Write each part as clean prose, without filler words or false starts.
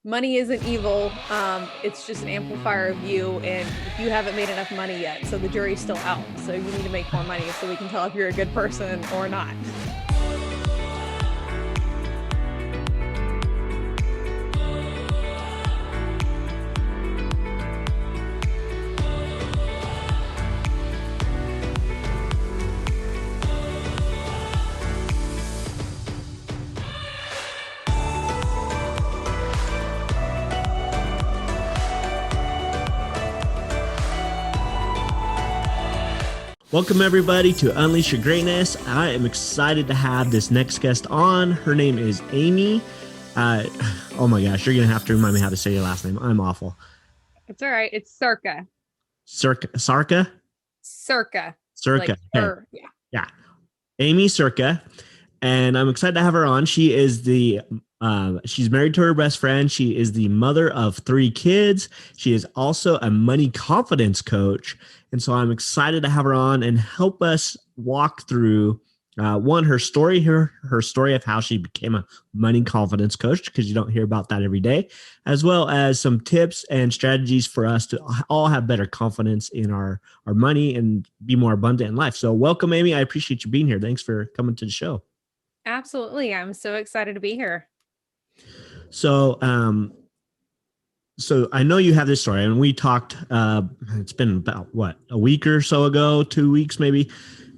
money isn't evil. It's just an amplifier of you. And you haven't made enough money yet. So the jury's still out. So you need to make more money so we can tell if you're a good person or not. Welcome, everybody, to Unleash Your Greatness. I am excited to have this next guest on. Her name is Aimee. Oh my gosh, you're going to have to remind me how to say your last name. I'm awful. It's all right. It's Cerka. Sarka? Cerka. Cerka. Like, Okay. yeah. Yeah. Aimee Cerka. And I'm excited to have her on. She is she's married to her best friend. She is the mother of 3 kids. She is also a money confidence coach. And so I'm excited to have her on and help us walk through her story of how she became a money confidence coach, because you don't hear about that every day, as well as some tips and strategies for us to all have better confidence in our money and be more abundant in life. So welcome, Aimee. I appreciate you being here. Thanks for coming to the show. Absolutely. I'm so excited to be here. So, so I know you have this story, and we talked. It's been about a week or so ago, 2 weeks maybe,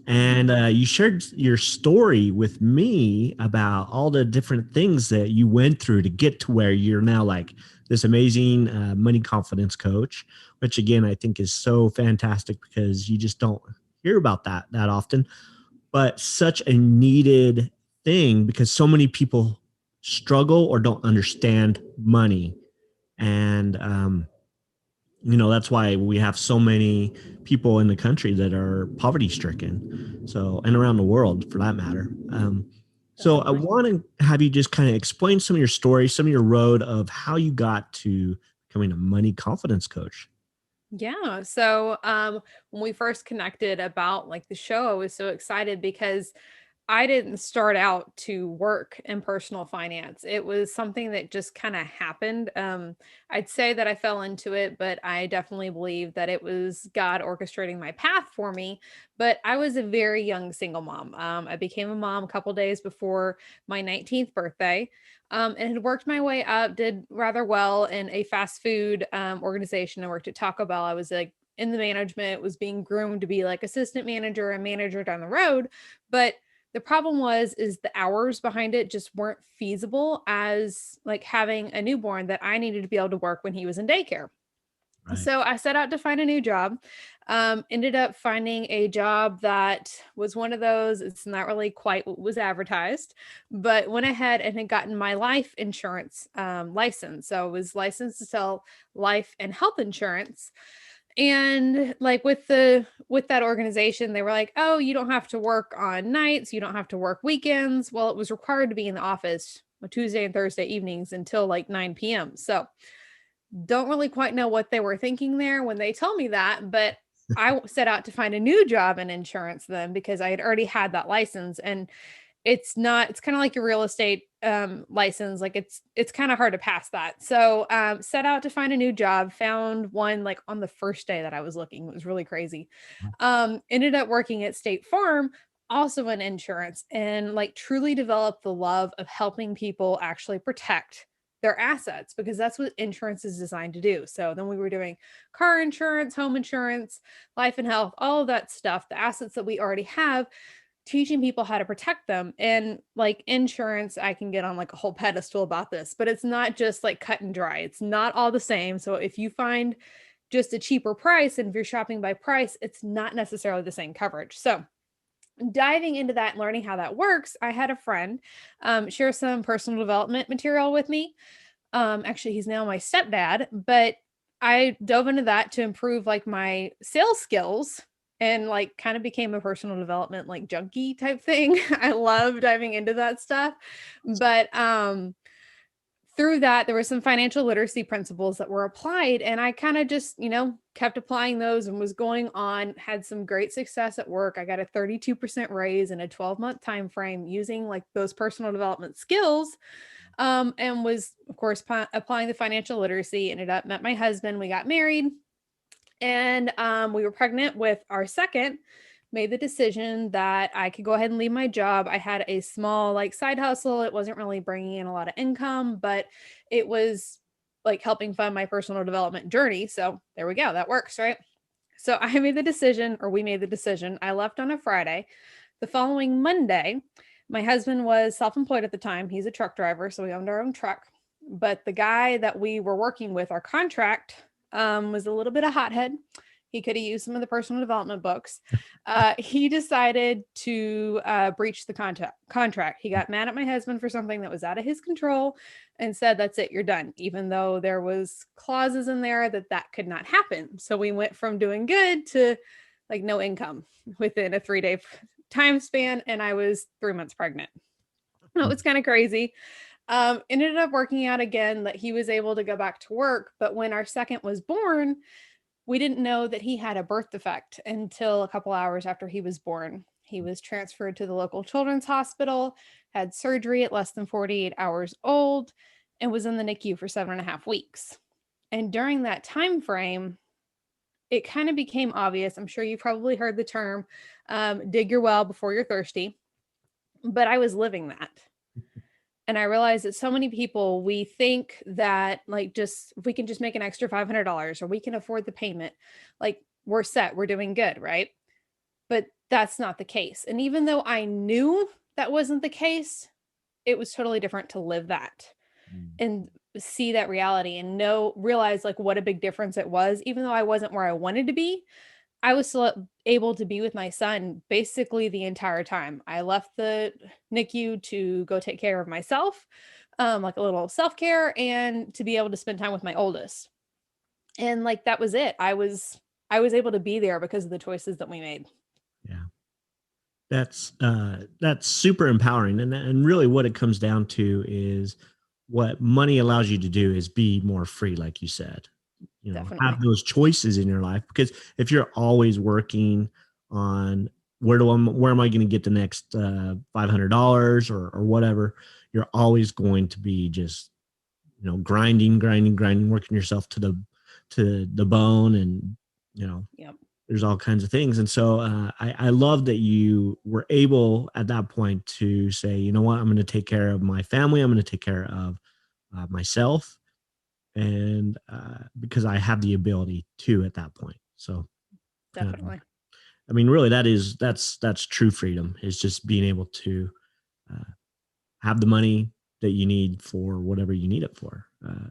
and you shared your story with me about all the different things that you went through to get to where you're now, like this amazing money confidence coach. Which again, I think is so fantastic because you just don't hear about that often, but such a needed thing because so many people struggle or don't understand money. And, that's why we have so many people in the country that are poverty stricken. So, and around the world for that matter. So I want to have you just kind of explain some of your story, some of your road of how you got to becoming a money confidence coach. Yeah. So when we first connected about like the show, I was so excited because I didn't start out to work in personal finance. It was something that just kind of happened. I'd say that I fell into it, but I definitely believe that it was God orchestrating my path for me. But I was a very young single mom. I became a mom a couple days before my 19th birthday. And had worked my way up, did rather well in a fast food organization. I worked at Taco Bell. I was like in the management, was being groomed to be like assistant manager and manager down the road. But the problem is the hours behind it just weren't feasible as like having a newborn that I needed to be able to work when he was in daycare. Right. So I set out to find a new job. Ended up finding a job that was one of those, it's not really quite what was advertised, but went ahead and had gotten my life insurance license. So I was licensed to sell life and health insurance. And like with that organization, they were like, "Oh, you don't have to work on nights, you don't have to work weekends." Well, it was required to be in the office on Tuesday and Thursday evenings until like 9 p.m. So, don't really quite know what they were thinking there when they told me that, but I set out to find a new job in insurance then because I had already had that license. And it's kind of like your real estate license, like it's kind of hard to pass that. So set out to find a new job, found one like on the first day that I was looking. It was really crazy. Ended up working at State Farm, also in insurance, and like truly developed the love of helping people actually protect their assets, because that's what insurance is designed to do. So then we were doing car insurance, home insurance, life and health, all of that stuff, the assets that we already have, teaching people how to protect them. And like insurance, I can get on like a whole pedestal about this, but it's not just like cut and dry. It's not all the same. So if you find just a cheaper price and if you're shopping by price, it's not necessarily the same coverage. So diving into that and learning how that works, I had a friend share some personal development material with me. Actually, he's now my stepdad, but I dove into that to improve like my sales skills and like kind of became a personal development like junkie type thing. I love diving into that stuff. But through that, there were some financial literacy principles that were applied. And I kind of just, kept applying those and was going on, had some great success at work. I got a 32% raise in a 12-month time frame using like those personal development skills. And was, of course, applying the financial literacy. Ended up met my husband. We got married, and we were pregnant with our second. Made the decision that I could go ahead and leave my job. I had a small like side hustle. It wasn't really bringing in a lot of income, but it was like helping fund my personal development journey. So there we go. That works, right? So I made the decision, or we made the decision. I left on a Friday. The following Monday, my husband was self employed at the time. He's a truck driver, so we owned our own truck. But the guy that we were working with, our contract, was a little bit of hothead. He could have used some of the personal development books. He decided to breach the contract. He got mad at my husband for something that was out of his control and said, "That's it, you're done." Even though there was clauses in there that that could not happen. So we went from doing good to like no income within a 3-day time span, and I was 3 months pregnant. No, it's kind of crazy. Ended up working out again that he was able to go back to work, but when our second was born, we didn't know that he had a birth defect until a couple hours after he was born. He was transferred to the local children's hospital, had surgery at less than 48 hours old, and was in the NICU for 7.5 weeks. And during that time frame, it kind of became obvious. I'm sure you probably heard the term, dig your well before you're thirsty, but I was living that. And I realized that so many people, we think that like just if we can just make an extra $500 or we can afford the payment, like we're set, we're doing good, right? But that's not the case. And even though I knew that wasn't the case, it was totally different to live that and see that reality and realize like what a big difference it was. Even though I wasn't where I wanted to be, I was still able to be with my son basically the entire time. I left the NICU to go take care of myself, like a little self-care, and to be able to spend time with my oldest. And like that was it. I was able to be there because of the choices that we made. Yeah. That's super empowering. And really what it comes down to is what money allows you to do is be more free, like you said. Have Definitely. those choices in your life, because if you're always working on where am I going to get the next $500 or whatever, you're always going to be just grinding, working yourself to the bone, and you know Yep. there's all kinds of things. And so I love that you were able at that point to say, you know what, I'm going to take care of my family. I'm going to take care of myself. And because I have the ability to at that point. So, um, Definitely. I mean, really that's true freedom, is just being able to uh, have the money that you need for whatever you need it for.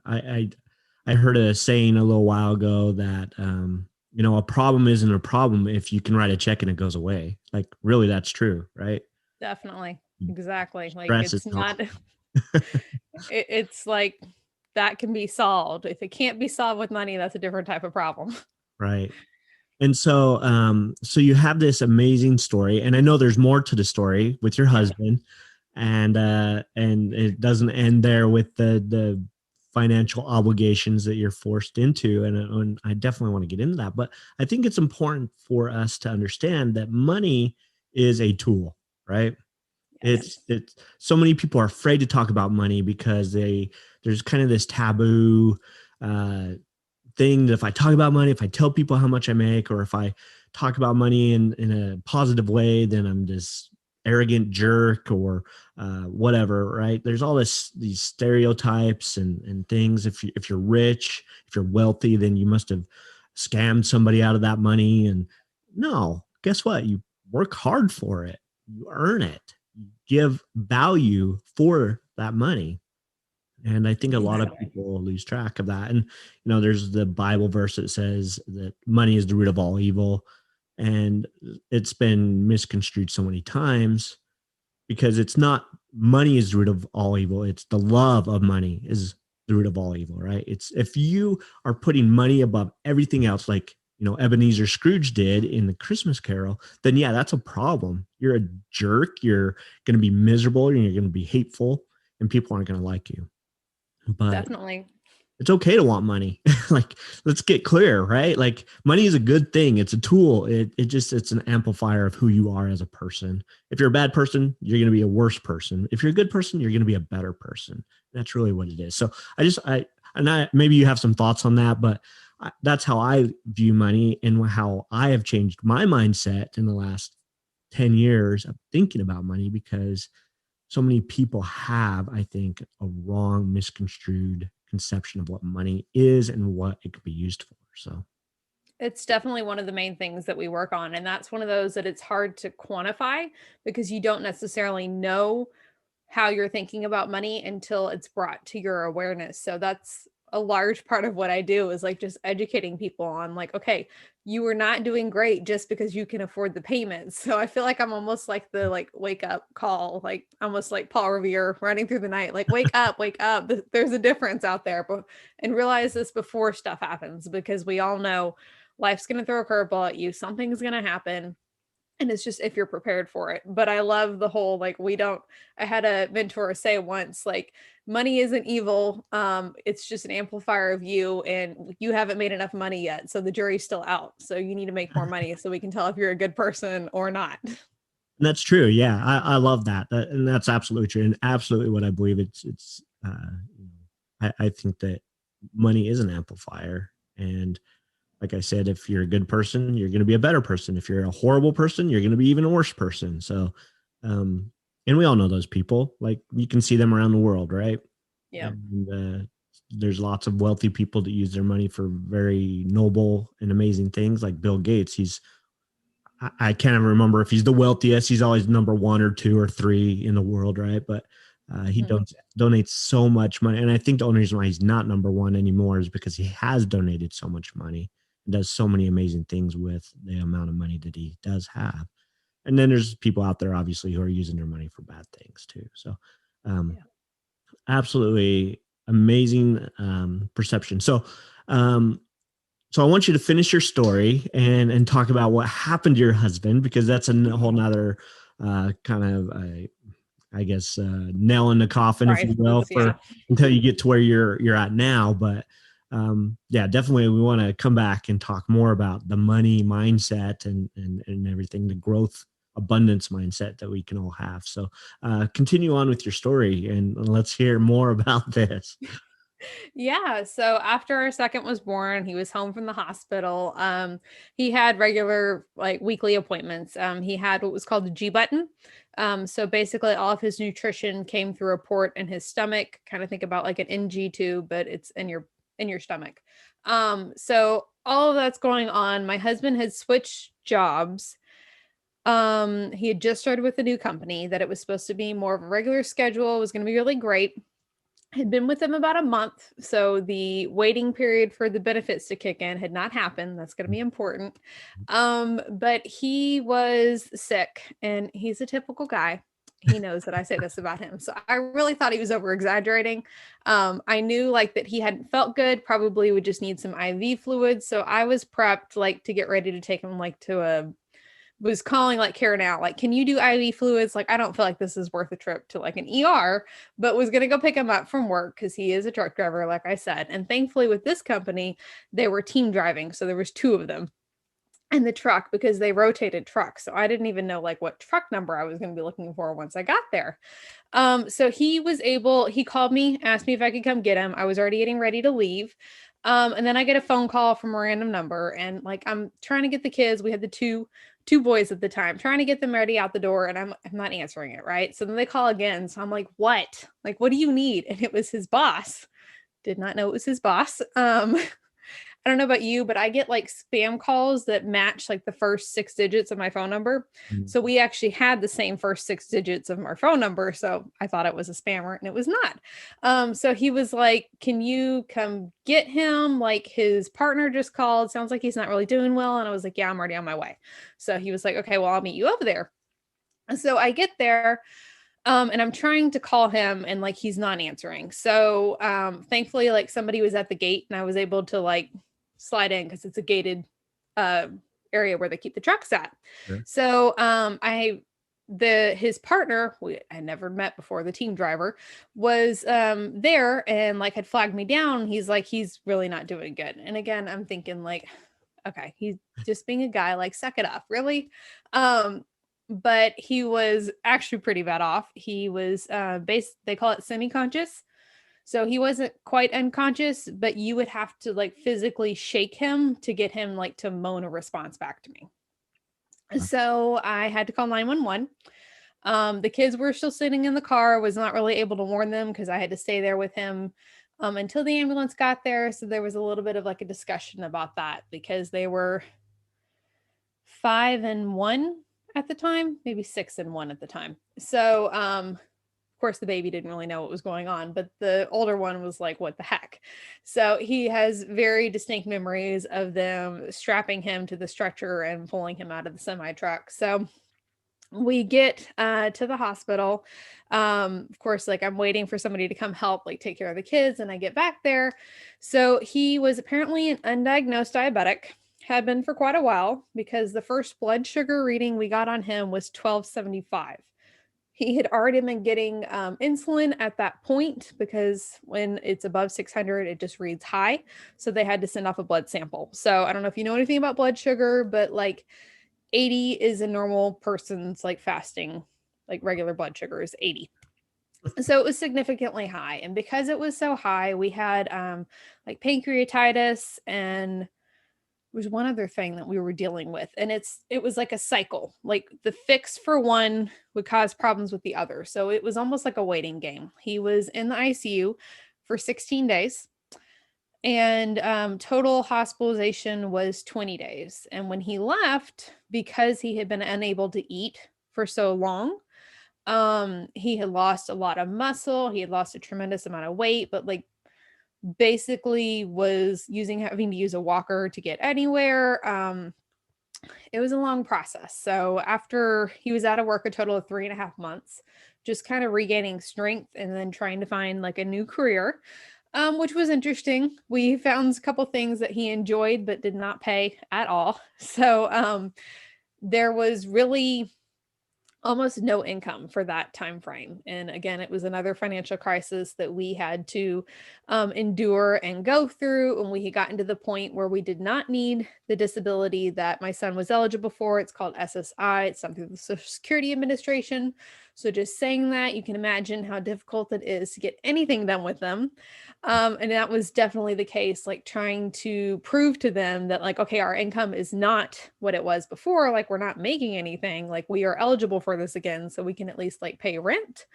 I heard a saying a little while ago that a problem isn't a problem if you can write a check and it goes away. Like, really, that's true, right? Definitely. Exactly. Like Stress is it's not it's like that can be solved. If it can't be solved with money, that's a different type of problem. right. And so you have this amazing story, and I know there's more to the story with your Yeah, husband, and it doesn't end there with the financial obligations that you're forced into, and I definitely want to get into that. But I think it's important for us to understand that money is a tool, right? yes. It's so many people are afraid to talk about money because there's kind of this taboo uh, thing that if I talk about money, if I tell people how much I make, or if I talk about money in a positive way, then I'm this arrogant jerk or whatever, right? There's all these stereotypes and things. If you're rich, if you're wealthy, then you must have scammed somebody out of that money. And no, guess what? You work hard for it. You earn it. You give value for that money. And I think a lot of Exactly. people lose track of that. And, there's the Bible verse that says that money is the root of all evil. And it's been misconstrued so many times, because it's not money is the root of all evil. It's the love of money is the root of all evil, right? It's if you are putting money above everything else, like, Ebenezer Scrooge did in the Christmas Carol, then yeah, that's a problem. You're a jerk. You're going to be miserable, and you're going to be hateful, and people aren't going to like you. But Definitely. it's okay to want money. like, let's get clear, right? Like money is a good thing. It's a tool. It's an amplifier of who you are as a person. If you're a bad person, you're going to be a worse person. If you're a good person, you're going to be a better person. That's really what it is. So maybe you have some thoughts on that, but that's how I view money and how I have changed my mindset in the last 10 years of thinking about money, because so many people have, I think, a wrong, misconstrued conception of what money is and what it could be used for. So It's definitely one of the main things that we work on. And that's one of those that it's hard to quantify because you don't necessarily know how you're thinking about money until it's brought to your awareness. So that's a large part of what I do is like just educating people on like, okay, you are not doing great just because you can afford the payments. So I feel like I'm almost like the like wake up call, like almost like Paul Revere running through the night, like wake up, wake up. There's a difference out there, but and realize this before stuff happens because we all know life's going to throw a curveball at you. Something's going to happen and it's just if you're prepared for it. But I love the whole like we don't I had a mentor say once like money isn't evil, it's just an amplifier of you and you haven't made enough money yet, so the jury's still out, so you need to make more money so we can tell if you're a good person or not. that's true. Yeah, I love and that's absolutely true, and absolutely what I believe. I think that money is an amplifier, and like I said, if you're a good person, you're going to be a better person. If you're a horrible person, you're going to be even a worse person. So, um, and we all know those people. Like you can see them around the world, right? Yeah. And there's lots of wealthy people that use their money for very noble and amazing things. Like Bill Gates, I can't even remember if he's the wealthiest. He's always number one or two or three in the world, right? But he Mm-hmm. donates so much money, and I think the only reason why he's not number one anymore is because he has donated so much money and does so many amazing things with the amount of money that he does have. And then there's people out there, obviously, who are using their money for bad things too. So, um, Yeah. absolutely amazing perception. Um, so I want you to finish your story and talk about what happened to your husband, because that's a whole nother kind of I guess nail in the coffin, if you will, Priceless. Yeah. for until you get to where you're at now. But yeah, definitely we want to come back and talk more about the money mindset and everything, the growth abundance mindset that we can all have. So continue on with your story and let's hear more about this. Yeah. So after our second was born, he was home from the hospital. He had regular like weekly appointments. He had what was called the G button. So basically all of his nutrition came through a port in his stomach. Kind of think about like an NG tube, but it's in your stomach. So all of that's going on. My husband had switched jobs. He had just started with a new company that it was supposed to be more of a regular schedule, was going to be really great. Had been with them about a month, so the waiting period for the benefits to kick in had not happened. That's going to be important. But he was sick, and he's a typical guy. He knows that I say this about him, so I really thought he was over exaggerating. I knew like that he hadn't felt good, probably would just need some IV fluids, so I was prepped like to get ready to take him like to a was calling like Karen out, like, can you do IV fluids? Like, I don't feel like this is worth a trip to like an ER, but was going to go pick him up from work because he is a truck driver, like I said. And thankfully with this company, they were team driving. So there was two of them in the truck because they rotated trucks. So I didn't even know like what truck number I was going to be looking for once I got there. So he called me, asked me if I could come get him. I was already getting ready to leave. And then I get a phone call from a random number and like I'm trying to get the kids. We had the two boys at the time, trying to get them ready out the door and I'm not answering it, right? So then they call again. So I'm like, "What? Like what do you need?" And it was his boss. Did not know it was his boss. I don't know about you, but I get like spam calls that match like the first six digits of my phone number. So we actually had the same first six digits of our phone number. So I thought it was a spammer and it was not. So he was like, "Can you come get him? Like his partner just called. Sounds like he's not really doing well." And I was like, "Yeah, I'm already on my way." So he was like, "Okay, well, I'll meet you over there." And so I get there. And I'm trying to call him and like he's not answering. So thankfully, like somebody was at the gate and I was able to like slide in because it's a gated uh area where they keep the trucks at. Sure. So I his partner, we had never met before, the team driver, was there and like had flagged me down. He's like, he's really not doing good. And again, I'm thinking like, okay, he's just being a guy, like suck it up, really. But he was actually pretty bad off. He was they call it semi-conscious. So he wasn't quite unconscious, but you would have to like physically shake him to get him like to moan a response back to me. So I had to call 911. The kids were still sitting in the car, was not really able to warn them because I had to stay there with him until the ambulance got there. So there was a little bit of like a discussion about that because they were 5 and 1 at the time, maybe 6 and 1 at the time. So of course the baby didn't really know what was going on, but the older one was like, what the heck? So he has very distinct memories of them strapping him to the stretcher and pulling him out of the semi truck. So we get to the hospital. Of course, like I'm waiting for somebody to come help, like take care of the kids, and I get back there. So he was apparently an undiagnosed diabetic, had been for quite a while because the first blood sugar reading we got on him was 1275. He had already been getting insulin at that point because when it's above 600, it just reads high. So they had to send off a blood sample. So I don't know if you know anything about blood sugar, but like 80 is a normal person's like fasting, like regular blood sugar is 80. So it was significantly high. And because it was so high, we had like pancreatitis and was one other thing that we were dealing with. And it was like a cycle. Like the fix for one would cause problems with the other. So it was almost like a waiting game. He was in the ICU for 16 days. And total hospitalization was 20 days. And when he left, because he had been unable to eat for so long, he had lost a lot of muscle. He had lost a tremendous amount of weight, but like basically was having to use a walker to get anywhere. It was a long process. So after he was out of work a total of 3.5 months, just kind of regaining strength and then trying to find like a new career, which was interesting. We found a couple things that he enjoyed but did not pay at all. So there was really almost no income for that time frame. And again, it was another financial crisis that we had to endure and go through. And we had gotten to the point where we did not need the disability that my son was eligible for. It's called SSI. It's something the Social Security Administration. So just saying that, you can imagine how difficult it is to get anything done with them. And that was definitely the case, like trying to prove to them that like, okay, our income is not what it was before. Like we're not making anything, like we are eligible for this again. So we can at least like pay rent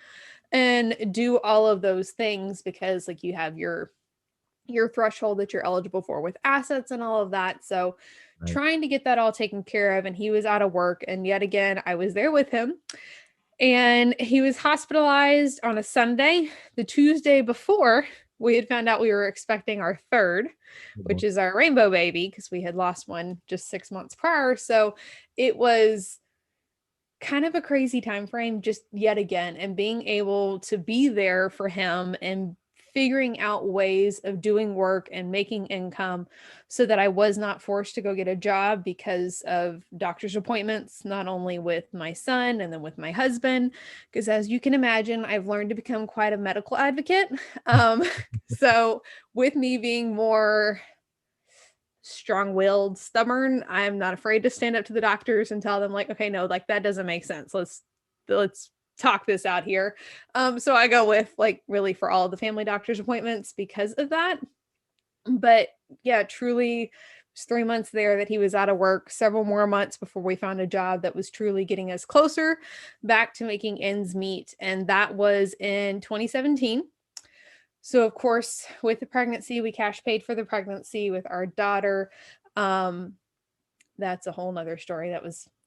and do all of those things because like you have your threshold that you're eligible for with assets and all of that. So Right. trying to get that all taken care of. And he was out of work. And yet again, I was there with him. And he was hospitalized on a Sunday. The Tuesday before, we had found out we were expecting our third, which is our rainbow baby, because we had lost one just 6 months prior. So it was kind of a crazy time frame just yet again, and being able to be there for him and figuring out ways of doing work and making income so that I was not forced to go get a job because of doctor's appointments, not only with my son and then with my husband, because as you can imagine, I've learned to become quite a medical advocate. So with me being more strong-willed, stubborn, I'm not afraid to stand up to the doctors and tell them like, okay, no, like that doesn't make sense. Let's talk this out here. So I go with like really for all the family doctor's appointments because of that. But yeah, truly it was 3 months there that he was out of work, several more months before we found a job that was truly getting us closer back to making ends meet. And that was in 2017. So of course, with the pregnancy, we cash paid for the pregnancy with our daughter. Um, that's a whole nother story.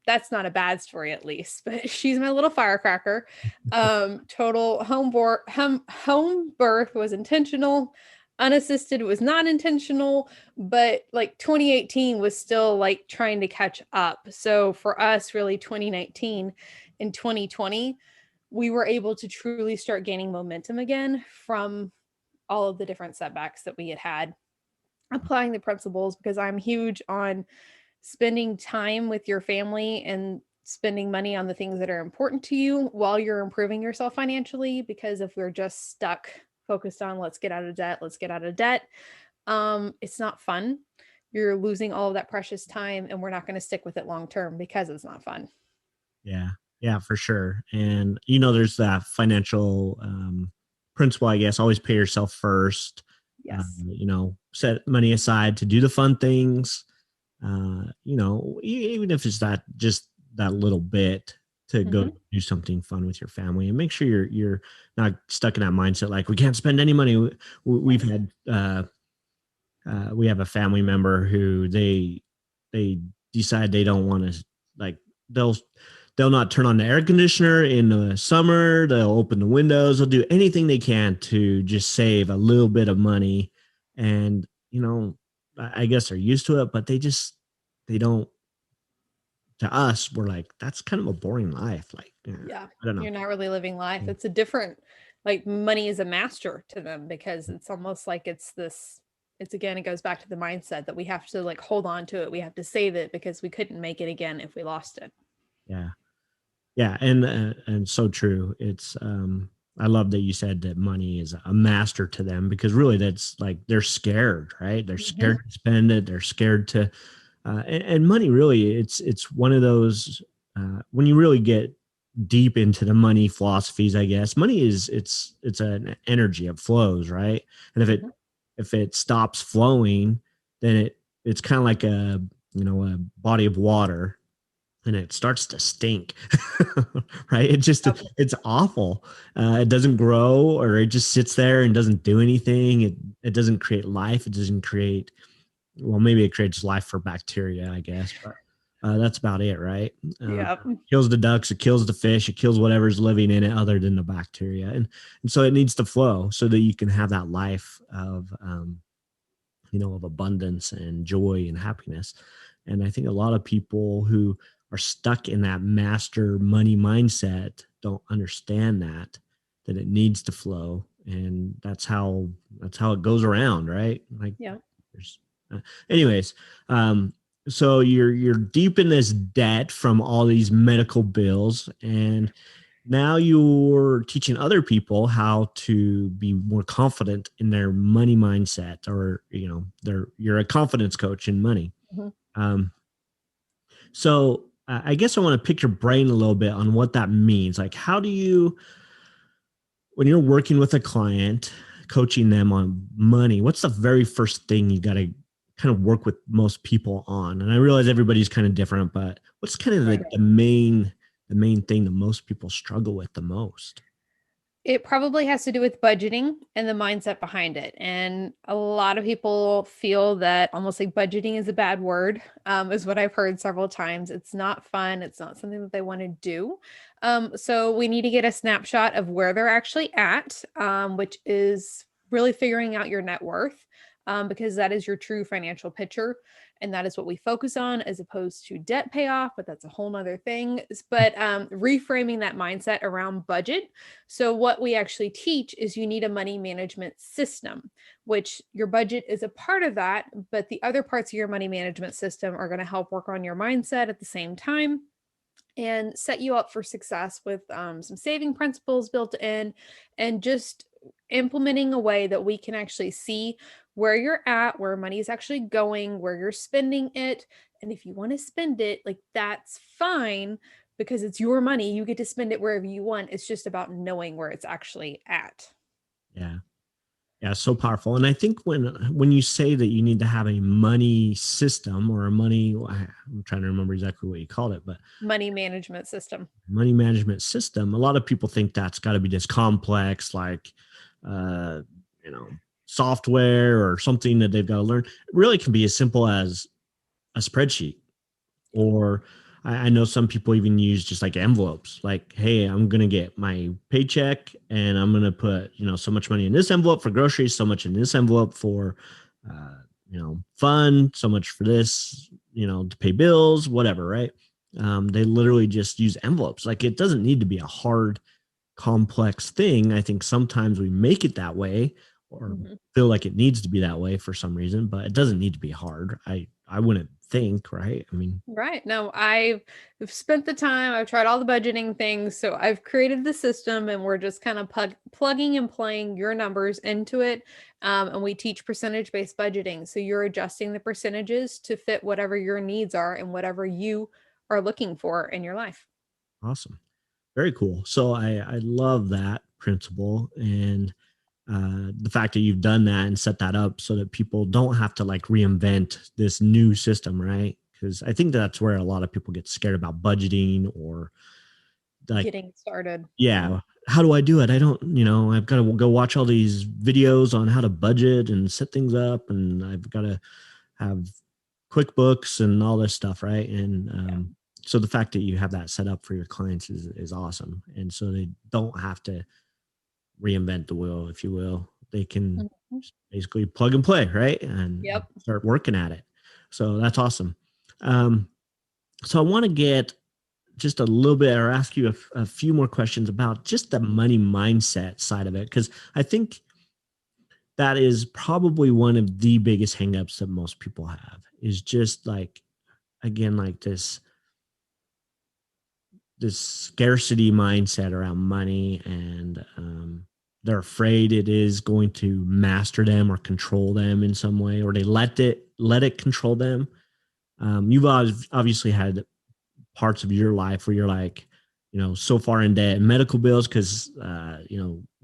That's not a bad story at least, but she's my little firecracker. Total home birth was intentional. Unassisted was not intentional, but like 2018 was still like trying to catch up. So for us, really 2019 and 2020, we were able to truly start gaining momentum again from all of the different setbacks that we had applying the principles, because I'm huge on spending time with your family and spending money on the things that are important to you while you're improving yourself financially. Because if we're just stuck focused on let's get out of debt, let's get out of debt, it's not fun. You're losing all of that precious time, and we're not going to stick with it long term because it's not fun. Yeah. Yeah, for sure. And there's that financial principle, I guess, always pay yourself first. Yes. Set money aside to do the fun things. Even if it's that just that little bit to go Hmm. do something fun with your family, and make sure you're not stuck in that mindset like we can't spend any money. We've had we have a family member who they decide they don't want to, like, they'll they'll not turn on the air conditioner in the summer. They'll open the windows. They'll do anything they can to just save a little bit of money. And I guess they're used to it, but they don't. To us, we're like, that's kind of a boring life. Like, Yeah. I don't know. You're not really living life. Yeah. It's a different, like, money is a master to them because it's almost like it's this, it's again, it goes back to the mindset that we have to like hold on to it. We have to save it because we couldn't make it again if we lost it. Yeah. Yeah, and so true. It's I love that you said that money is a master to them, because really that's like they're scared, right? They're Hmm. scared to spend it. They're scared to and money really, it's one of those when you really get deep into the money philosophies, I guess. Money is it's an energy. It flows, right? And Hmm. if it stops flowing, then it's kind of like a body of water, and it starts to stink. Right, Yep. it's awful. It doesn't grow, or it just sits there and doesn't do anything. It doesn't create life. It doesn't create, well, maybe it creates life for bacteria, I guess, but that's about it, right? Yep. Kills the ducks, it kills the fish, it kills whatever's living in it other than the bacteria. And so it needs to flow so that you can have that life of abundance and joy and happiness. And I think a lot of people who are stuck in that master money mindset don't understand that it needs to flow. And that's how it goes around, right? Like, Yeah. there's anyways, so you're deep in this debt from all these medical bills, and now you're teaching other people how to be more confident in their money mindset, or you're a confidence coach in money. Mhm. um, so I guess I want to pick your brain a little bit on what that means. Like, how do you, when you're working with a client, coaching them on money, what's the very first thing you got to kind of work with most people on? And I realize everybody's kind of different, but what's kind of Right. like the main thing that most people struggle with the most? It probably has to do with budgeting and the mindset behind it. And a lot of people feel that almost like budgeting is a bad word, is what I've heard several times. It's not fun. It's not something that they want to do. So we need to get a snapshot of where they're actually at, which is really figuring out your net worth, because that is your true financial picture. And that is what we focus on as opposed to debt payoff, but that's a whole nother thing. But reframing that mindset around budget. So, what we actually teach is you need a money management system, which your budget is a part of that, but the other parts of your money management system are going to help work on your mindset at the same time and set you up for success with some saving principles built in, and just implementing a way that we can actually see where you're at, where money is actually going, where you're spending it. And if you want to spend it, like, that's fine because it's your money. You get to spend it wherever you want. It's just about knowing where it's actually at. Yeah. Yeah, so powerful. And I think when you say that you need to have a money system, or a money, I'm trying to remember exactly what you called it, but Money management system. money management system, a lot of people think that's got to be this complex, like, uh, you know, software or something that they've got to learn. It really can be as simple as a spreadsheet. Or I know some people even use just like envelopes, like, hey, I'm going to get my paycheck and I'm going to put, so much money in this envelope for groceries, so much in this envelope for, fun, so much for this, to pay bills, whatever. Right. They literally just use envelopes. Like, it doesn't need to be a hard, complex thing. I think sometimes we make it that way, or Mhm. feel like it needs to be that way for some reason, but it doesn't need to be hard. I wouldn't think, right? I mean, Right. No, I've spent the time, I've tried all the budgeting things. So I've created the system and we're just kind of plugging and playing your numbers into it. And we teach percentage based budgeting. So you're adjusting the percentages to fit whatever your needs are and whatever you are looking for in your life. awesome. Very cool. So I love that principle, and the fact that you've done that and set that up so that people don't have to like reinvent this new system, right? Because I think that's where a lot of people get scared about budgeting, or like, Getting started. Mhm. yeah, how do I do it? I don't, I've got to go watch all these videos on how to budget and set things up, and I've got to have QuickBooks and all this stuff, right? And Yeah. so the fact that you have that set up for your clients is awesome, and so they don't have to reinvent the wheel, if you will. They can Mhm. just basically plug and play, right? And Yep. start working at it. So that's awesome. Um, so I want to get just a little bit, or ask you a few more questions about just the money mindset side of it, because I think that is probably one of the biggest hangups that most people have, is just like, again, like this scarcity mindset around money, and they're afraid it is going to master them or control them in some way, or they let it control them. You've obviously had parts of your life where you're like, so far in debt, medical bills, because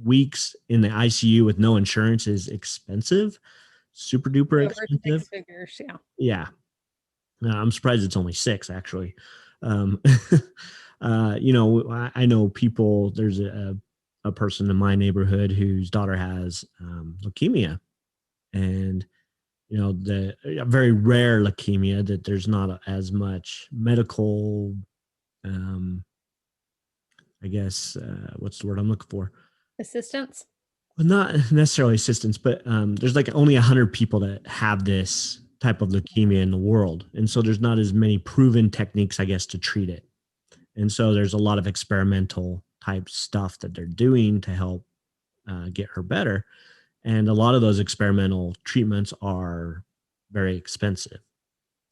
weeks in the ICU with no insurance is expensive, super duper Over expensive. 6 figures. Yeah. Yeah. I'm surprised it's only six, actually. Um, I know people. There's a person in my neighborhood whose daughter has leukemia, and the a very rare leukemia that there's not as much medical, um, I guess, what's the word I'm looking for? Assistance. Well, not necessarily assistance, but there's like only 100 people that have this type of leukemia in the world, and so there's not as many proven techniques, I guess, to treat it. And so there's a lot of experimental type stuff that they're doing to help get her better. And a lot of those experimental treatments are very expensive.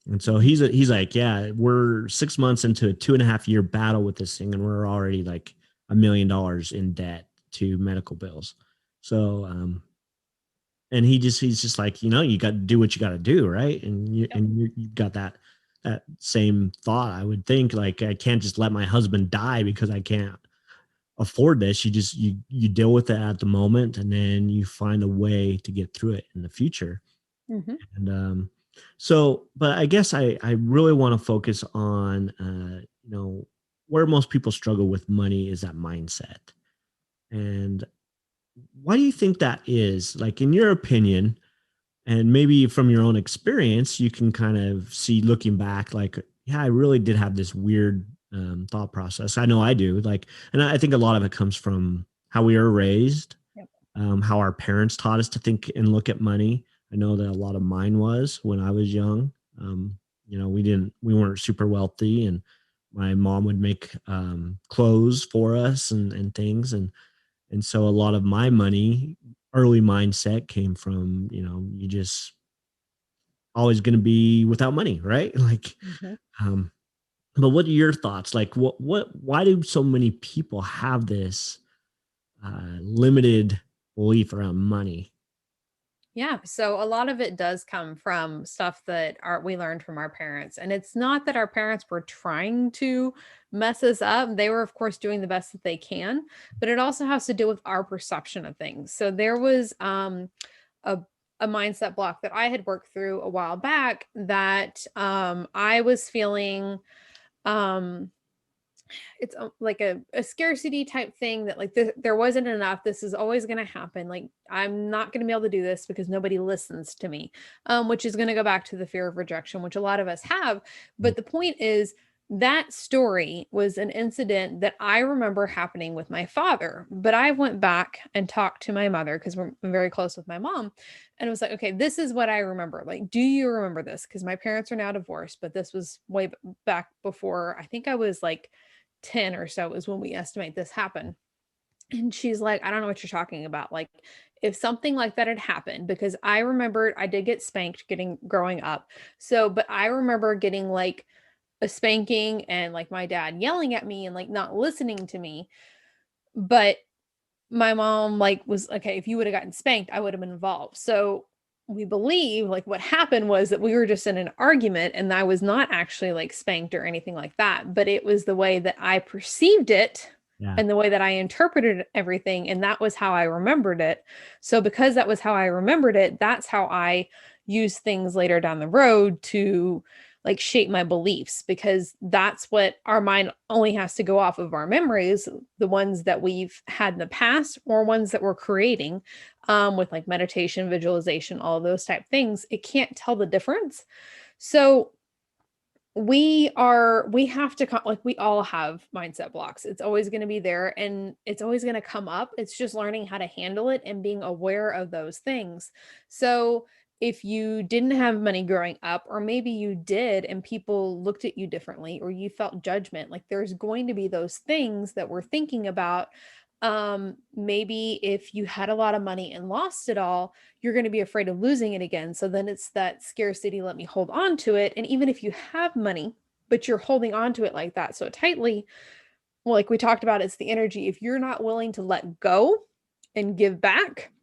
And so Mhm. he's like, yeah, we're 6 months into a 2.5 year battle with this thing, and we're already like $1 million in debt to medical bills. So, and he's just like, you got to do what you got to do, right? And Yep. you've got that same thought. I would think, like, I can't just let my husband die because I can't afford this. You deal with it at the moment, and then you find a way to get through it in the future. Mhm. And so, but I guess I really want to focus on where most people struggle with money is that mindset. And why do you think that is? Like, in your opinion, and maybe from your own experience, you can kind of see, looking back, like, yeah, I really did have this weird thought process. I know I do. Like, and I think a lot of it comes from how we were raised, Yep. how our parents taught us to think and look at money. I know that a lot of mine was when I was young. We weren't super wealthy, and my mom would make clothes for us and things, and so a lot of my money early mindset came from, you just always going to be without money, right? Like, Mhm. um, but what are your thoughts? Like, why do so many people have this limited belief around money? Yeah, so a lot of it does come from stuff that we learned from our parents. And it's not that our parents were trying to mess us up. They were, of course, doing the best that they can, but it also has to do with our perception of things. So there was a a mindset block that I had worked through a while back that I was feeling um it's like a scarcity type thing that like there wasn't enough, this is always going to happen, like I'm not going to be able to do this because nobody listens to me, which is going to go back to the fear of rejection, which a lot of us have. Mm. But the point is, that story was an incident that I remember happening with my father, but I went back and talked to my mother because we're very close with my mom, and it was like, okay, this is what I remember, like, do you remember this? Because my parents are now divorced, but this was way back before, I think I was like 10 or so is when we estimate this happened. And she's like, I don't know what you're talking about. Like, if something like that had happened, because I remembered I did get spanked getting growing up. So, but I remember getting like a spanking and like my dad yelling at me and like not listening to me. But my mom like was okay, if you would have gotten spanked, I would have been involved. So we believe like what happened was that we were just in an argument and I was not actually like spanked or anything like that, but it was the way that I perceived it Yeah. and the way that I interpreted everything, and that was how I remembered it. So because that was how I remembered it, that's how I use things later down the road to like shape my beliefs, because that's what our mind only has to go off of our memories, the ones that we've had in the past or ones that we're creating, with like meditation, visualization, all of those type things. It can't tell the difference. So we have to like we all have mindset blocks. It's always going to be there and it's always going to come up. It's just learning how to handle it and being aware of those things. So if you didn't have money growing up, or maybe you did and people looked at you differently, or you felt judgment, like there's going to be those things that we're thinking about. Maybe if you had a lot of money and lost it all, you're going to be afraid of losing it again. So then it's that scarcity, let me hold on to it. And even if you have money, but you're holding on to it like that so tightly, well, like we talked about, it's the energy. If you're not willing to let go and give back,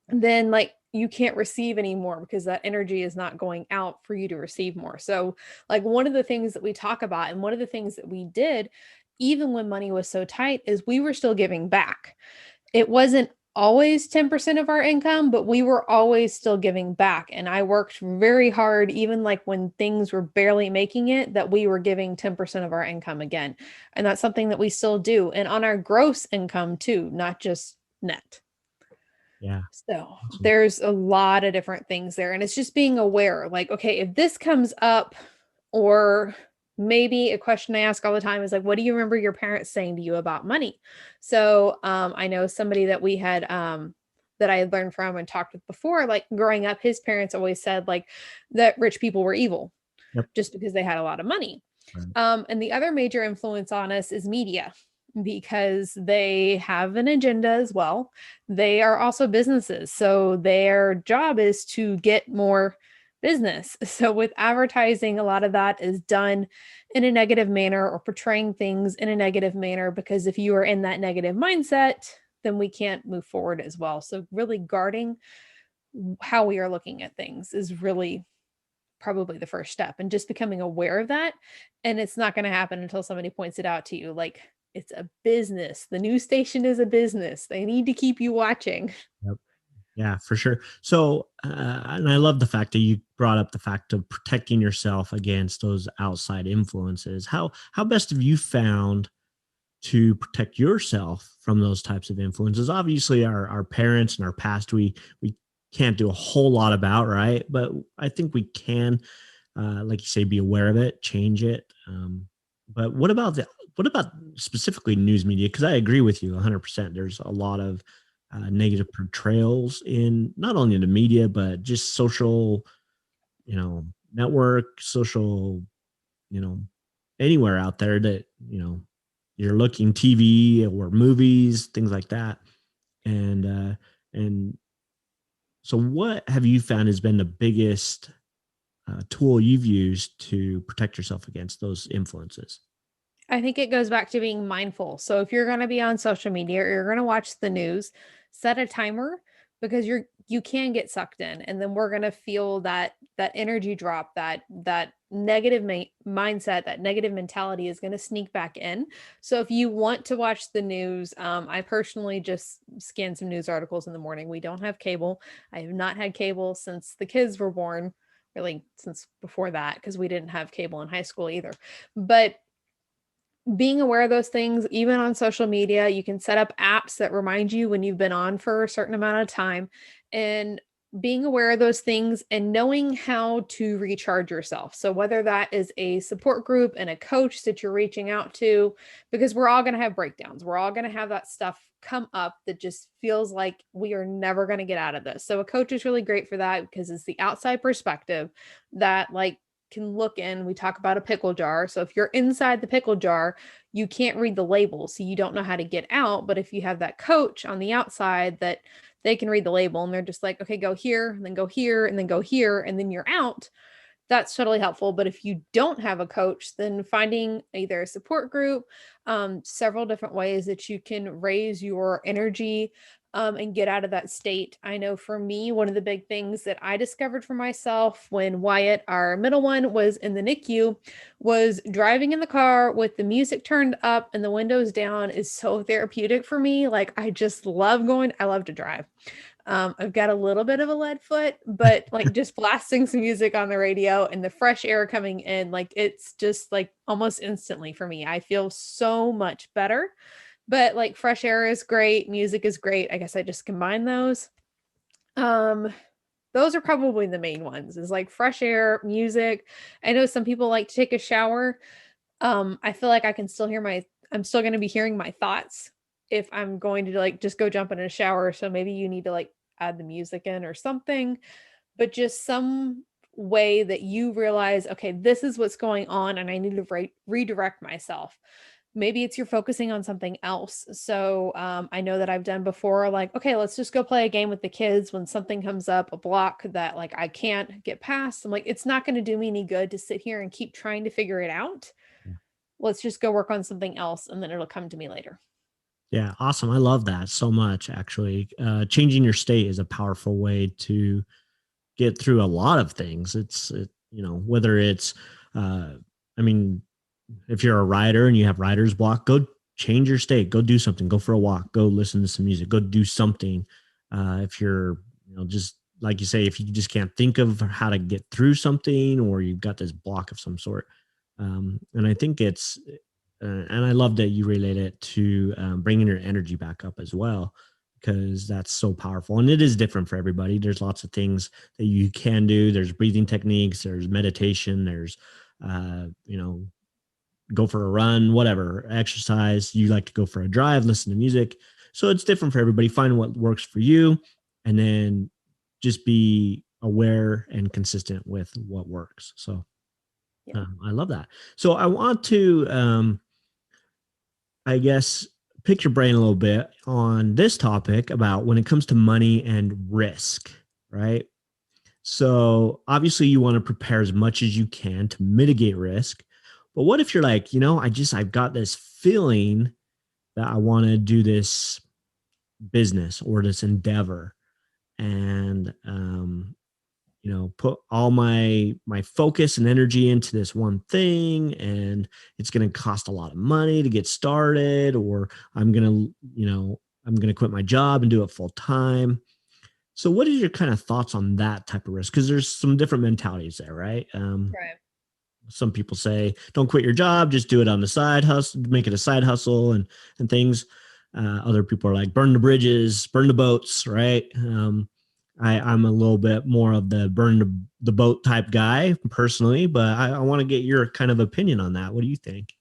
then like you can't receive anymore because that energy is not going out for you to receive more. So, like, one of the things that we talk about and one of the things that we did, even when money was so tight, is we were still giving back. It wasn't always 10% of our income, but we were always still giving back. And I worked very hard, even like when things were barely making it, that we were giving 10% of our income again. And that's something that we still do. And on our gross income too, not just net. Yeah. So Awesome. there's a lot of different things there. And it's just being aware, like, okay, if this comes up, or maybe a question I ask all the time is like, what do you remember your parents saying to you about money? So I know somebody that we had that I had learned from and talked with before, like growing up, his parents always said like that rich people were evil Yep. just because they had a lot of money. Right. And the other major influence on us is media, because they have an agenda as well. They are also businesses. So their job is to get more business. So with advertising, a lot of that is done in a negative manner or portraying things in a negative manner, because if you are in that negative mindset, then we can't move forward as well. So really guarding how we are looking at things is really probably the first step, and just becoming aware of that. And it's not going to happen until somebody points it out to you. Like, it's a business. The news station is a business. They need to keep you watching. Yep. Yeah, for sure. So, and I love the fact that you brought up the fact of protecting yourself against those outside influences. How best have you found to protect yourself from those types of influences? Obviously, our parents and our past, we can't do a whole lot about, right? But I think we can, like you say, be aware of it, change it. But what about specifically news media? Because I agree with you 100%. There's a lot of negative portrayals in not only the media but just social, network, social, you know, anywhere out there that you're looking, TV or movies, things like that. And so, what have you found has been the biggest tool you've used to protect yourself against those influences? I think it goes back to being mindful. So if you're going to be on social media or you're going to watch the news, set a timer, because you can get sucked in, and then we're going to feel that energy drop, that negative mindset, that negative mentality is going to sneak back in. So if you want to watch the news, I personally just scan some news articles in the morning. We don't have cable. I have not had cable since the kids were born, really since before that, because we didn't have cable in high school either. But being aware of those things, even on social media, you can set up apps that remind you when you've been on for a certain amount of time, and being aware of those things and knowing how to recharge yourself. So, whether that is a support group and a coach that you're reaching out to, because we're all going to have breakdowns, we're all going to have that stuff come up that just feels like we are never going to get out of this. So, a coach is really great for that because it's the outside perspective that, like, can look in. We talk about a pickle jar. So if you're inside the pickle jar, you can't read the label, so you don't know how to get out. But if you have that coach on the outside that they can read the label and they're just like, okay, go here, and then go here, and then go here, and then you're out. That's totally helpful. But if you don't have a coach, then finding either a support group, several different ways that you can raise your energy, and get out of that state. I know for me, one of the big things that I discovered for myself when Wyatt, our middle one, was in the NICU, was driving in the car with the music turned up and the windows down is so therapeutic for me. Like, I just love going, I love to drive. I've got a little bit of a lead foot, but like just blasting some music on the radio and the fresh air coming in, like it's just like almost instantly for me. I feel so much better. But like fresh air is great, music is great. I guess I just combine those. Um, those are probably the main ones, is like fresh air, music. I know some people like to take a shower. I feel like I can still hear I'm still going to be hearing my thoughts if I'm going to like just go jump in a shower. So maybe you need to like add the music in or something, but just some way that you realize, okay, this is what's going on and I need to redirect myself. Maybe it's you're focusing on something else. So I know that I've done before, like, okay, let's just go play a game with the kids when something comes up, a block that like I can't get past. I'm like, it's not going to do me any good to sit here and keep trying to figure it out. Let's just go work on something else and then it'll come to me later. Yeah, awesome. I love that so much. Actually, changing your state is a powerful way to get through a lot of things. Whether it's, uh, I mean, if you're a writer and you have writer's block, go change your state, go do something, go for a walk, go listen to some music, go do something. If you're, just like you say, if you just can't think of how to get through something, or you've got this block of some sort. And I think and I love that you relate it to bringing your energy back up as well, because that's so powerful. And it is different for everybody. There's lots of things that you can do. There's breathing techniques, there's meditation, there's, go for a run, whatever, exercise. You like to go for a drive, listen to music. So it's different for everybody. Find what works for you, and then just be aware and consistent with what works. So Yeah. I love that. So I want to, I guess, pick your brain a little bit on this topic about when it comes to money and risk, right? So obviously you want to prepare as much as you can to mitigate risk. But what if you're like, I've got this feeling that I want to do this business or this endeavor, and put all my focus and energy into this one thing, and it's going to cost a lot of money to get started, or I'm going to quit my job and do it full time. So what are your kind of thoughts on that type of risk? Because there's some different mentalities there, right? Right. Some people say don't quit your job, just do it on the side hustle, make it a side hustle, and things. Other people are like burn the bridges, burn the boats, right? I'm a little bit more of the burn the boat type guy personally, but I want to get your kind of opinion on that. What do you think?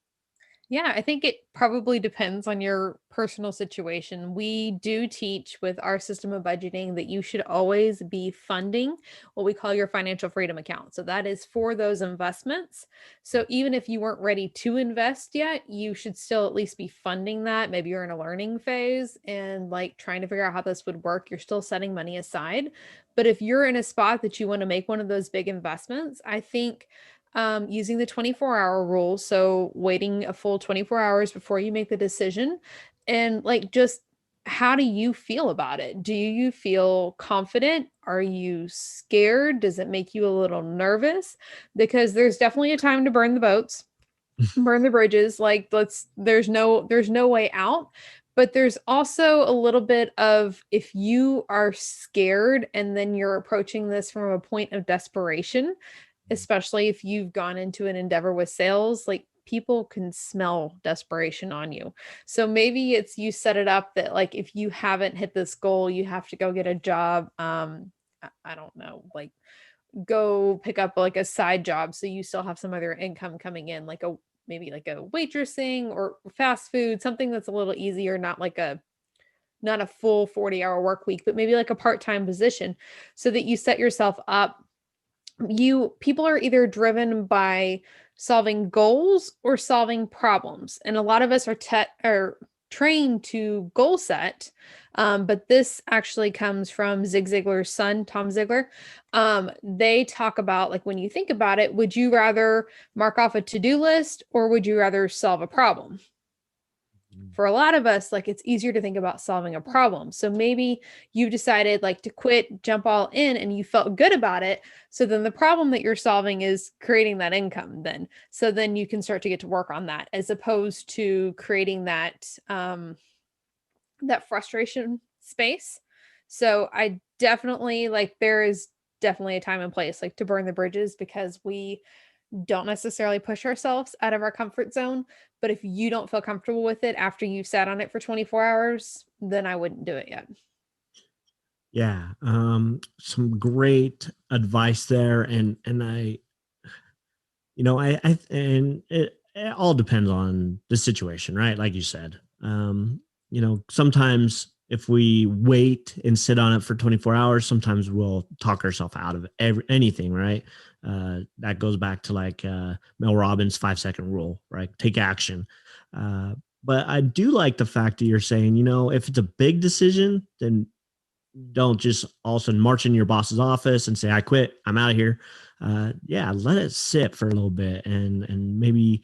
Yeah, I think it probably depends on your personal situation. We do teach with our system of budgeting that you should always be funding what we call your financial freedom account. So that is for those investments. So even if you weren't ready to invest yet, you should still at least be funding that. Maybe you're in a learning phase and like trying to figure out how this would work. You're still setting money aside. But if you're in a spot that you want to make one of those big investments, I think using the 24-hour rule. So waiting a full 24 hours before you make the decision. And like, just how do you feel about it? Do you feel confident? Are you scared? Does it make you a little nervous? Because there's definitely a time to burn the boats, burn the bridges. Like, there's no way out. But there's also a little bit of, if you are scared and then you're approaching this from a point of desperation, especially if you've gone into an endeavor with sales, like people can smell desperation on you. So maybe it's you set it up that like if you haven't hit this goal, you have to go get a job. I don't know, like go pick up like a side job so you still have some other income coming in, like a maybe like a waitressing or fast food, something that's a little easier, not a full 40-hour work week, but maybe like a part-time position so that you set yourself up. People are either driven by solving goals or solving problems, and a lot of us are trained to goal set. But this actually comes from Zig Ziglar's son, Tom Ziglar. They talk about, like, when you think about it, would you rather mark off a to-do list or would you rather solve a problem? For a lot of us, like, it's easier to think about solving a problem. So maybe you decided like to quit, jump all in, and you felt good about it. So then the problem that you're solving is creating that income then. So then you can start to get to work on that, as opposed to creating that frustration space. So I definitely, like, there is definitely a time and place, like, to burn the bridges, because we don't necessarily push ourselves out of our comfort zone. But if you don't feel comfortable with it after you've sat on it for 24 hours, then I wouldn't do it yet. Yeah, some great advice there, and I and it all depends on the situation, right? Like you said, sometimes if we wait and sit on it for 24 hours, sometimes we'll talk ourselves out of anything, right? That goes back to like Mel Robbins' 5 second rule, right? Take action. Uh, but I do like the fact that you're saying, if it's a big decision, then don't just all of a sudden march in your boss's office and say, I quit, I'm out of here. Yeah, let it sit for a little bit, and maybe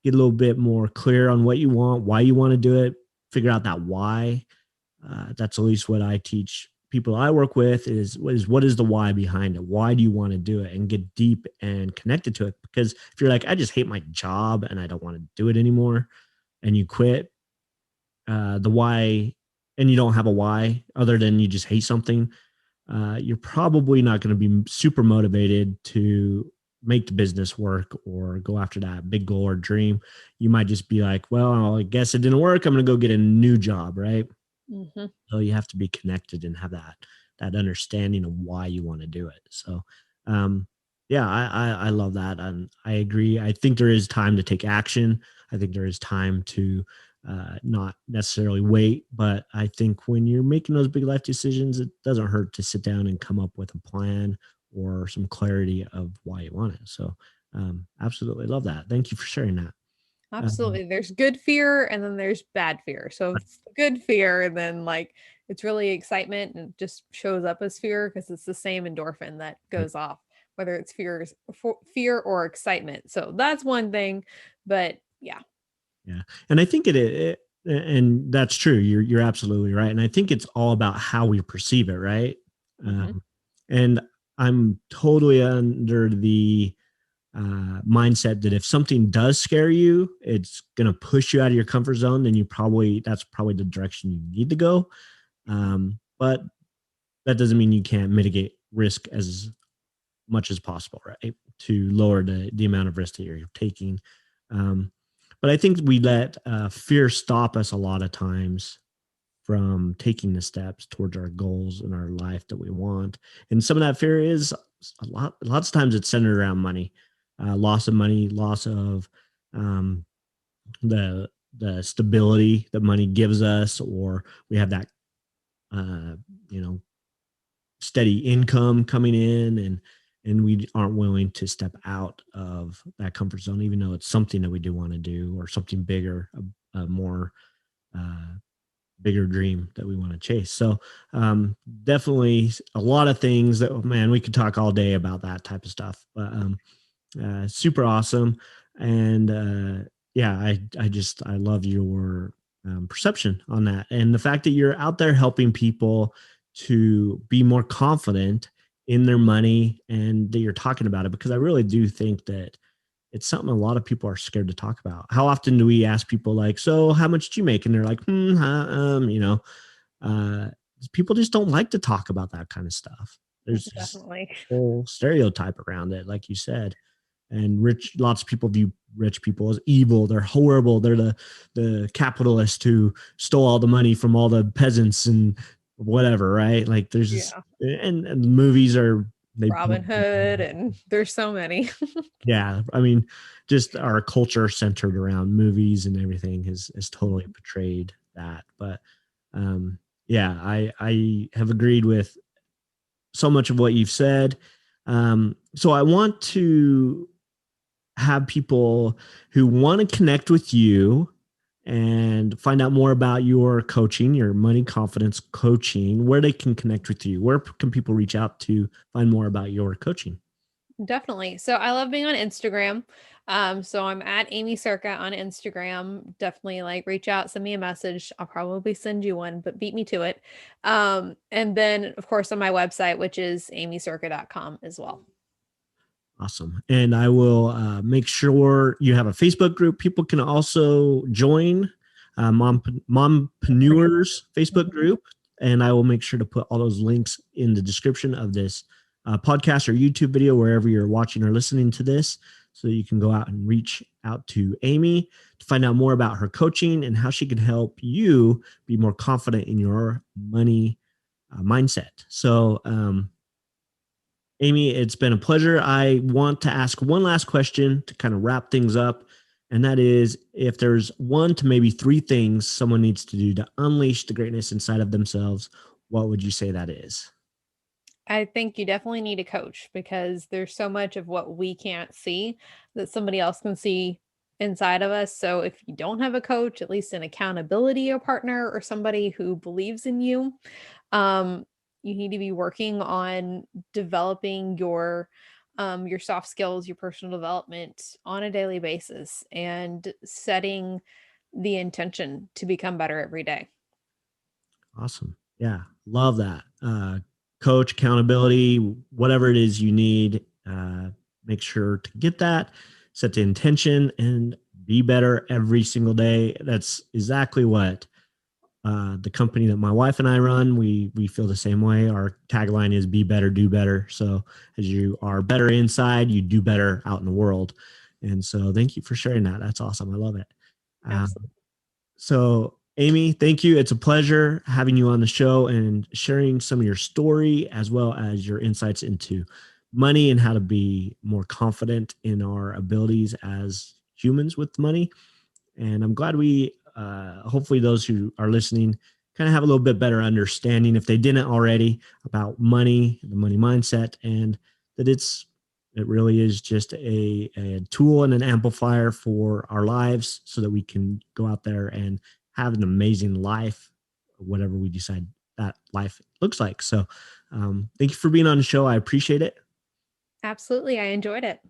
get a little bit more clear on what you want, why you want to do it, figure out that why. That's at least what I teach people I work with is what is the why behind it? Why do you want to do it? And get deep and connected to it. Because if you're like, I just hate my job and I don't want to do it anymore, and you quit, the why, and you don't have a why other than you just hate something, you're probably not going to be super motivated to make the business work or go after that big goal or dream. You might just be like, well, I guess it didn't work, I'm going to go get a new job, right? Mhm. So you have to be connected and have that understanding of why you want to do it. So um yeah, I love that, and I agree. I think there is time to take action. I think there is time to not necessarily wait, but I think when you're making those big life decisions, it doesn't hurt to sit down and come up with a plan or some clarity of why you want it. So absolutely love that. Thank you for sharing that. um, Absolutely. There's good fear and then there's bad fear. So it's good fear, and then, like, it's really excitement and it just shows up as fear because it's the same endorphin that goes off, whether it's fear or excitement. So that's one thing. But yeah. Yeah, and I think and that's true. You're absolutely right, and I think it's all about how we perceive it, right? Hmm. And I'm totally under the mindset that if something does scare you, it's gonna push you out of your comfort zone. Then that's probably the direction you need to go. But that doesn't mean you can't mitigate risk as much as possible, right? To lower the amount of risk that you're taking. Um, but I think we let fear stop us a lot of times from taking the steps towards our goals in our life that we want. And some of that fear is lots of times it's centered around money, loss of money, loss of um, the stability that money gives us, or we have that uh, you know steady income coming in, and we aren't willing to step out of that comfort zone, even though it's something that we do want to do, or something bigger, a more uh, bigger dream that we want to chase. So definitely a lot of things that, man, we could talk all day about that type of stuff, but super awesome. And yeah, I love your perception on that, and the fact that you're out there helping people to be more confident in their money, and that you're talking about it, because I really do think that it's something a lot of people are scared to talk about. How often do we ask people like, "So, how much do you make?" And they're like, uh, people just don't like to talk about that kind of stuff. There's this Definitely. whole stereotype around it, like you said. And lots of people view rich people as evil. They're horrible. They're the capitalists who stole all the money from all the peasants and whatever, right? Like there's this, Yeah. and movies are they Robin Hood, and there's so many. yeah, I mean, just our culture centered around movies and everything has totally portrayed that. But um, yeah, I have agreed with so much of what you've said. So I want to have people who want to connect with you and find out more about your coaching, your money confidence coaching, where they can connect with you, where can people reach out to find more about your coaching? Definitely. So I love being on Instagram. So I'm at Aimee Cerka on Instagram. Definitely like reach out, send me a message. I'll probably send you one, but beat me to it. And then of course on my website, which is aimeecerka.com as well. Awesome. And I will make sure you have a Facebook group. People can also join Mompreneurs Facebook Mhm. group. And I will make sure to put all those links in the description of this podcast or YouTube video, wherever you're watching or listening to this, so that you can go out and reach out to Aimee to find out more about her coaching and how she can help you be more confident in your money mindset. So, Aimee, it's been a pleasure. I want to ask one last question to kind of wrap things up. And that is, if there's one to maybe three things someone needs to do to unleash the greatness inside of themselves, what would you say that is? I think you definitely need a coach because there's so much of what we can't see that somebody else can see inside of us. So if you don't have a coach, at least an accountability or partner or somebody who believes in you, um, you need to be working on developing your soft skills, your personal development on a daily basis and setting the intention to become better every day. Awesome. Yeah. Love that. Coach, accountability, whatever it is you need, make sure to get that, set the intention, and be better every single day. That's exactly what the company that my wife and I run, we feel the same way. Our tagline is "Be better, do better." So as you are better inside, you do better out in the world. And so, thank you for sharing that. That's awesome. I love it. Absolutely. So, Aimee, thank you. It's a pleasure having you on the show and sharing some of your story as well as your insights into money and how to be more confident in our abilities as humans with money. And I'm glad we, hopefully, those who are listening kind of have a little bit better understanding, if they didn't already, about money, the money mindset, and that it really is just a tool and an amplifier for our lives so that we can go out there and have an amazing life, whatever we decide that life looks like. So, thank you for being on the show. I appreciate it. Absolutely. I enjoyed it.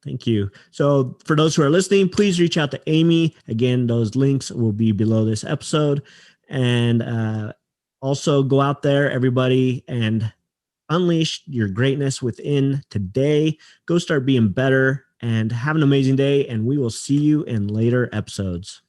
Thank you. So, for those who are listening, please reach out to Aimee. Again, those links will be below this episode. And also go out there, everybody, and unleash your greatness within today. Go start being better and have an amazing day. And we will see you in later episodes.